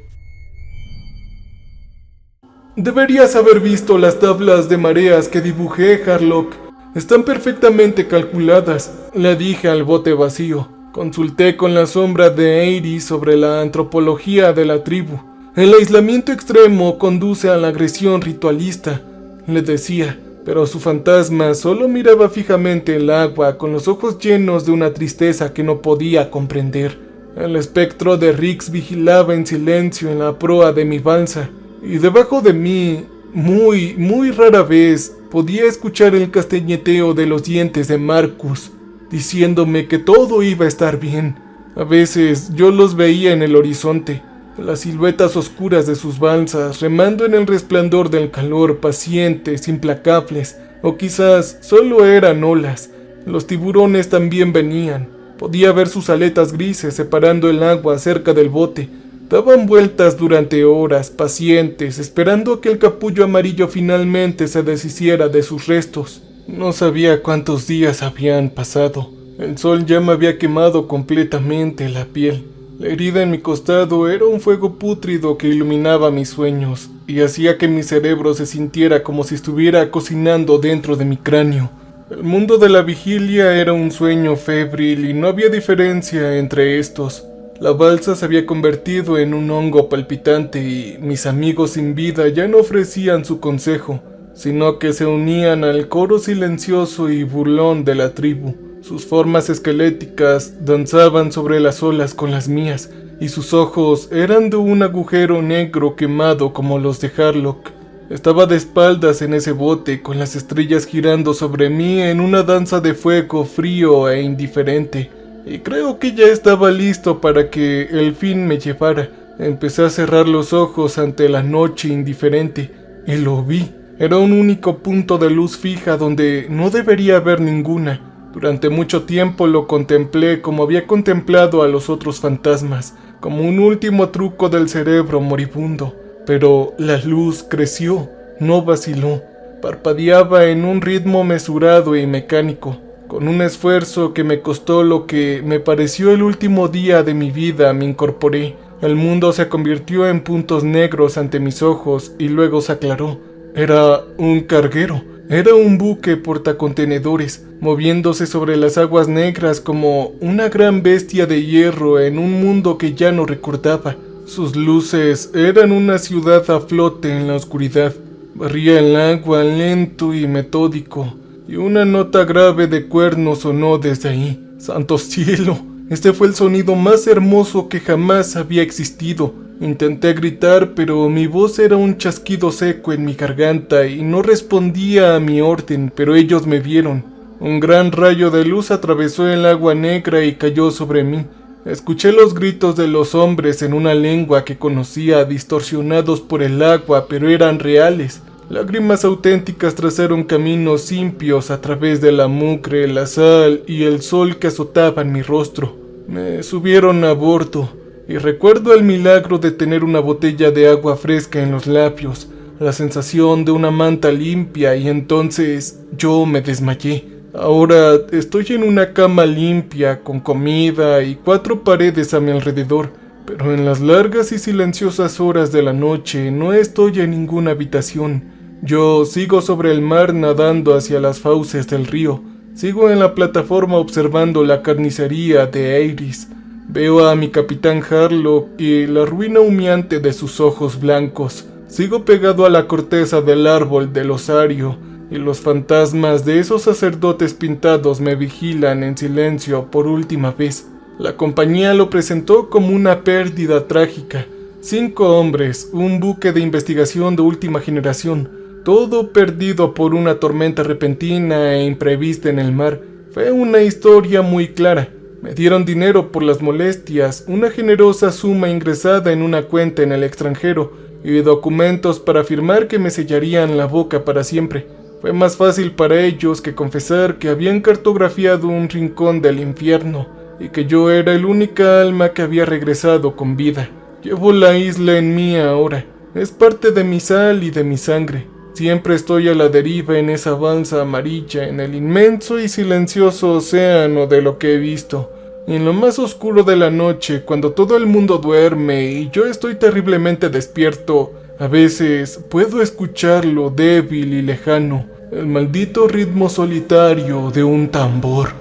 Deberías haber visto las tablas de mareas que dibujé, Harlock. Están perfectamente calculadas, le dije al bote vacío. Consulté con la sombra de Iris sobre la antropología de la tribu. El aislamiento extremo conduce a la agresión ritualista, le decía, pero su fantasma solo miraba fijamente el agua con los ojos llenos de una tristeza que no podía comprender. El espectro de Rix vigilaba en silencio en la proa de mi balsa, y debajo de mí, muy rara vez, podía escuchar el castañeteo de los dientes de Marcus, diciéndome que todo iba a estar bien. A veces yo los veía en el horizonte, las siluetas oscuras de sus balsas remando en el resplandor del calor, pacientes, implacables, o quizás solo eran olas. Los tiburones también venían. Podía ver sus aletas grises separando el agua cerca del bote. Daban vueltas durante horas, pacientes, esperando a que el capullo amarillo finalmente se deshiciera de sus restos. No sabía cuántos días habían pasado. El sol ya me había quemado completamente la piel. La herida en mi costado era un fuego pútrido que iluminaba mis sueños y hacía que mi cerebro se sintiera como si estuviera cocinando dentro de mi cráneo. El mundo de la vigilia era un sueño febril y no había diferencia entre estos. La balsa se había convertido en un hongo palpitante y mis amigos sin vida ya no ofrecían su consejo. sino que se unían al coro silencioso y burlón de la tribu. Sus formas esqueléticas danzaban sobre las olas con las mías, y sus ojos eran de un agujero negro quemado como los de Harlock. Estaba de espaldas en ese bote, con las estrellas girando sobre mí en una danza de fuego frío e indiferente, y creo que ya estaba listo para que el fin me llevara. Empecé a cerrar los ojos ante la noche indiferente, y lo vi. Era un único punto de luz fija donde no debería haber ninguna. Durante mucho tiempo lo contemplé como había contemplado a los otros fantasmas, como un último truco del cerebro moribundo. Pero la luz creció, no vaciló, parpadeaba en un ritmo mesurado y mecánico. Con un esfuerzo que me costó lo que me pareció el último día de mi vida, me incorporé. El mundo se convirtió en puntos negros ante mis ojos y luego se aclaró. Era un carguero, era un buque portacontenedores, moviéndose sobre las aguas negras como una gran bestia de hierro en un mundo que ya no recordaba. Sus luces eran una ciudad a flote en la oscuridad. Barría el agua lento y metódico, y una nota grave de cuerno sonó desde ahí. ¡Santo cielo! Este fue el sonido más hermoso que jamás había existido. Intenté gritar, pero mi voz era un chasquido seco en mi garganta y no respondía a mi orden, pero ellos me vieron. Un gran rayo de luz atravesó el agua negra y cayó sobre mí. Escuché los gritos de los hombres en una lengua que conocía, distorsionados por el agua, pero eran reales. Lágrimas auténticas trazaron caminos impios a través de la mugre, la sal y el sol que azotaban mi rostro. Me subieron a bordo, y recuerdo el milagro de tener una botella de agua fresca en los labios, la sensación de una manta limpia, y entonces yo me desmayé. Ahora estoy en una cama limpia, con comida y 4 paredes a mi alrededor, pero en las largas y silenciosas horas de la noche no estoy en ninguna habitación. Yo sigo sobre el mar nadando hacia las fauces del río. Sigo en la plataforma observando la carnicería de Iris. Veo a mi capitán Harlock y la ruina humeante de sus ojos blancos. Sigo pegado a la corteza del árbol del osario, y los fantasmas de esos sacerdotes pintados me vigilan en silencio por última vez. La compañía lo presentó como una pérdida trágica. 5 hombres, un buque de investigación de última generación, todo perdido por una tormenta repentina e imprevista en el mar. Fue una historia muy clara. Me dieron dinero por las molestias, una generosa suma ingresada en una cuenta en el extranjero, y documentos para afirmar que me sellarían la boca para siempre. Fue más fácil para ellos que confesar que habían cartografiado un rincón del infierno, y que yo era el única alma que había regresado con vida. Llevo la isla en mí ahora, es parte de mi sal y de mi sangre. Siempre estoy a la deriva en esa balsa amarilla, en el inmenso y silencioso océano de lo que he visto. Y en lo más oscuro de la noche, cuando todo el mundo duerme y yo estoy terriblemente despierto, a veces puedo escucharlo débil y lejano, el maldito ritmo solitario de un tambor.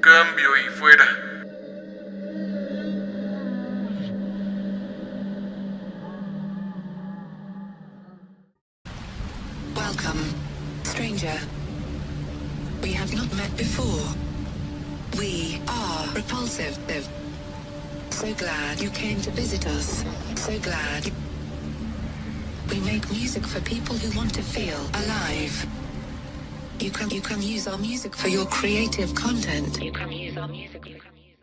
Cambio y fuera. Welcome, stranger. We have not met before. We are repulsive. So glad you came to visit us. So glad. We make music for people who want to feel alive. You can use our music for your creative content. You can use our music.